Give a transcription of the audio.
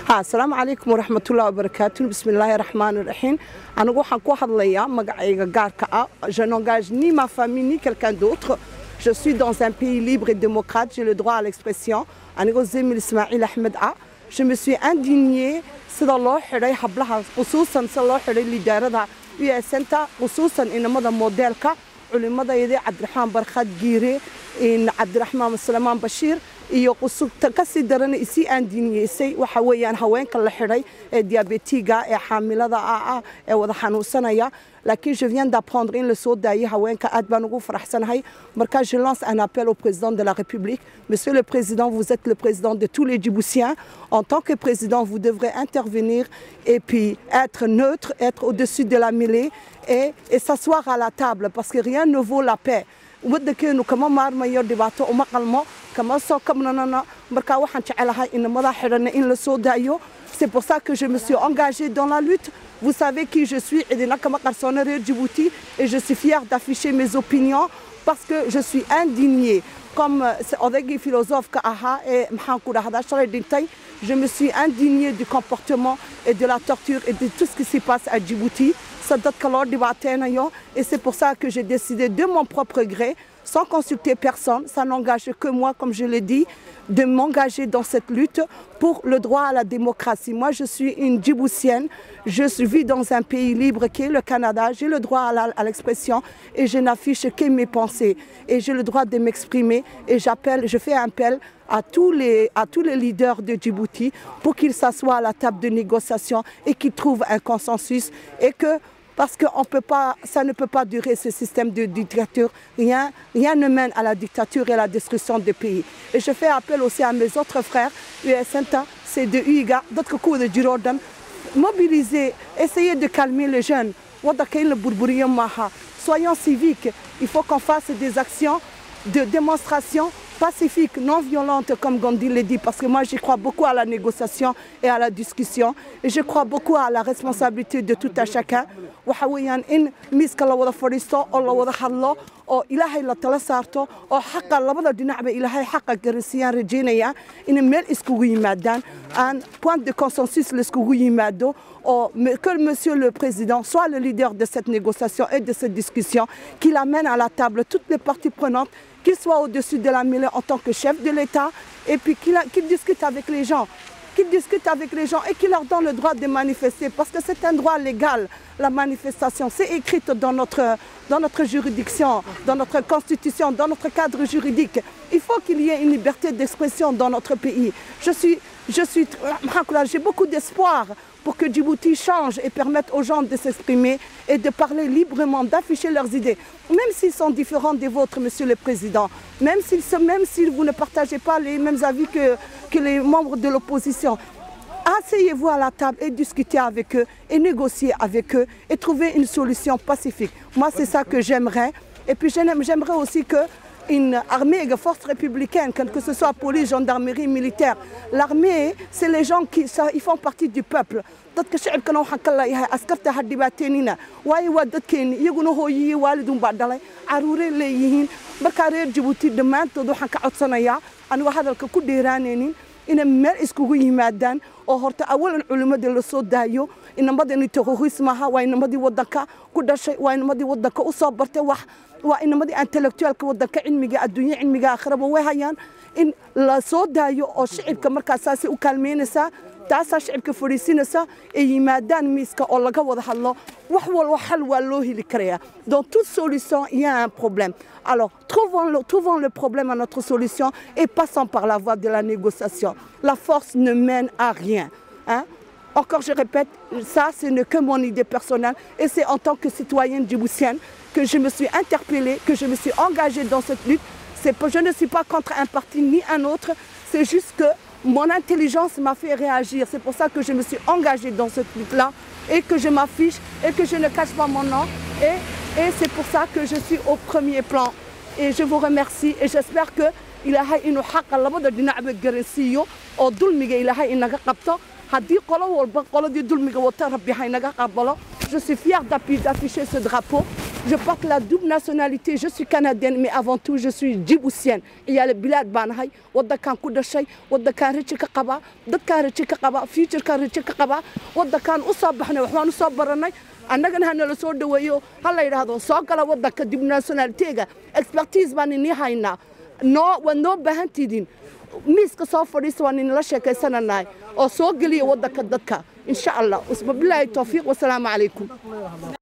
السلام عليكم ورحمة الله وبركاته. بسم الله الرحمن الرحيم. أنا waxaan ku hadlayaa magacayga gaarka ah. Je n'engage ni ma famille ni quelqu'un d'autre. Je suis dans un pays libre et démocrate. J'ai le droit à l'expression. أنا زميل إسماعيل أحمد Je me suis indignée sida loo xiray hablaha qusuusan sida loo xiray liidarada USNta qusuusan inamada modelka culimadayda Cabdiraxmaan Barkhad Giire in Cabdiraxmaan Suleymaan Bashiir iyo qusubta ka sii daran isi andineysay waxa weeyaan haweenka la xiray ee diabetiga ee xaamilada ee wada xanuunsanaya laakiin je viens d'apprendre in la soo daayay haweenka aad baan ugu faraxsanahay marka je lance un appel au président de la République. Monsieur le président, vous êtes le président de tous les Djiboutiens. En tant que président, vous devrez intervenir et puis être neutre, être au-dessus de la mêlée et s'asseoir à la table parce que rien ne vaut la paix. ودكينو كما مارمايو دباتو وما قلمو كما سو كمنانا marka waxaan jecelahay in madax xiran in la soo daayo. C'est pour ça que je me suis engagée dans la lutte. Vous savez qui je suis idina kama qarsoona reer Djibouti et je suis fière d'afficher mes opinions parce que je suis indignée comme odaygii philosophe ka ahaa ee maxaan ku dhahdaa shalay dhintay. Je me suis indignée du comportement et de la torture et de tout ce qui se passe à Djibouti. Et c'est pour ça que j'ai décidé de mon propre gré, sans consulter personne, ça n'engage que moi, comme je l'ai dit, de m'engager dans cette lutte pour le droit à la démocratie. Moi, je suis une Djiboutienne, je vis dans un pays libre qui est le Canada, j'ai le droit à l'expression et je n'affiche que mes pensées. Et j'ai le droit de m'exprimer et je fais un appel à tous les leaders de Djibouti pour qu'ils s'assoient à la table de négociation et qu'ils trouvent un consensus et que parce que ça ne peut pas durer ce système de dictature. Rien ne mène à la dictature et à la destruction du pays. Et je fais appel aussi à mes autres frères, USNta, c'est de UIGA, d'autres coups de Girodan, mobiliser, essayer de calmer les jeunes. Soyons civiques, il faut qu'on fasse des actions de démonstration pacifique, non violente, comme Gandhi le dit, parce que moi j'y crois beaucoup à la négociation et à la discussion, et je crois beaucoup à la responsabilité de tout à chacun. وحويان إن ميسك الله وضع فريستو الله وضع حلو أو إلهي لا تلسارتو أو حق الله وضع دنعب إلهي حق جرسيان رجينيا إن ميل إسكوي مادان un point de consensus l'Escougui Mado que Monsieur le Président soit le leader de cette négociation et de cette discussion, qu'il amène à la table toutes les parties prenantes, qu'il soit au-dessus de la mêlée en tant que chef de l'État et puis qu'il discute avec les gens. Qu'ils discutent avec les gens et qu'ils leur donnent le droit de manifester parce que c'est un droit légal, la manifestation. C'est écrit dans notre juridiction, dans notre constitution, dans notre cadre juridique. Il faut qu'il y ait une liberté d'expression dans notre pays. J'ai beaucoup d'espoir pour que Djibouti change et permette aux gens de s'exprimer et de parler librement, d'afficher leurs idées. Même s'ils sont différents des vôtres, Monsieur le Président, même si vous ne partagez pas les mêmes avis que les membres de l'opposition, asseyez-vous à la table et discutez avec eux et négociez avec eux et trouvez une solution pacifique. Moi, c'est ça que j'aimerais. Et puis j'aimerais aussi que une armée, une force républicaine, que ce soit police, gendarmerie, militaire. L'armée, c'est les gens qui ils font partie du peuple. dadka shacabkana waxaan ka leeyahay askarta ha dhibaateynina waayo waa dadkeeni iyaguna hooyiyey waalidun baa dhalay caruuray leeyihiin markaa reer Djibouti dhammaantood waxaan ka codsanayaa anigoo hadalka ku dheeraanaynin inay meel iskugu yimaadaan oo horta awalan culimada la soo daayo inamadani terrorismaha waa inamadii wadanka ku dhashay waa inamadii wadanka u soo bartay wax waa inamadii intellectualka wadanka cilmiga adduunyo cilmiga aakhiraba way hayaan in la soo daayo oo shacabka markaas u kaalmeynaysa taasa shacabka fariisinaysa ee yimaadaan miiska oo laga wada hadlo wax walba xal waa loo heli karaa. Dans toute solution il y a un problème. Alors trouvons le problème à notre solution et passons par la voie de la négociation. La force ne mène à rien, hein? Encore je répète, ça ce n'est que mon idée personnelle et c'est en tant que citoyenne djiboutienne que je me suis interpellée, que je me suis engagée dans cette lutte. Je ne suis pas contre un parti ni un autre, c'est juste que mon intelligence m'a fait réagir. C'est pour ça que je me suis engagée dans cette lutte-là et que je m'affiche et que je ne cache pas mon nom. Et c'est pour ça que je suis au premier plan. Et je vous remercie et j'espère que إلهي إنه حق الله بدر دينعب الجرسيو أو دول ميجا إلهي إنك قبته هدي قلوا والبقلة دي دول ميجا وتربي هاي نجا قبله. je suis fière d'afficher ce drapeau. Je porte la double nationalité, je suis canadienne, mais avant tout, je suis djiboutienne. Il y a le bilad banhay, wadda kan ku dhashay, wadda kan richi ka qaba, dadkan richi ka qaba, future kan richi ka qaba, wadda kan u soo baxnay, waxaan u soo baranay, annagana hana la soo dhaweeyo, hala yiraahdo soo gala waddanka dib nationalityga, expertise baan inii haynaa. Waad noo baahan tihiin. miiska soo fadhiista waan inala sheekaysananahay oo soo geliya waddanka dadka insha Allah. Billahi tawfiiq wa salaamu calaykum.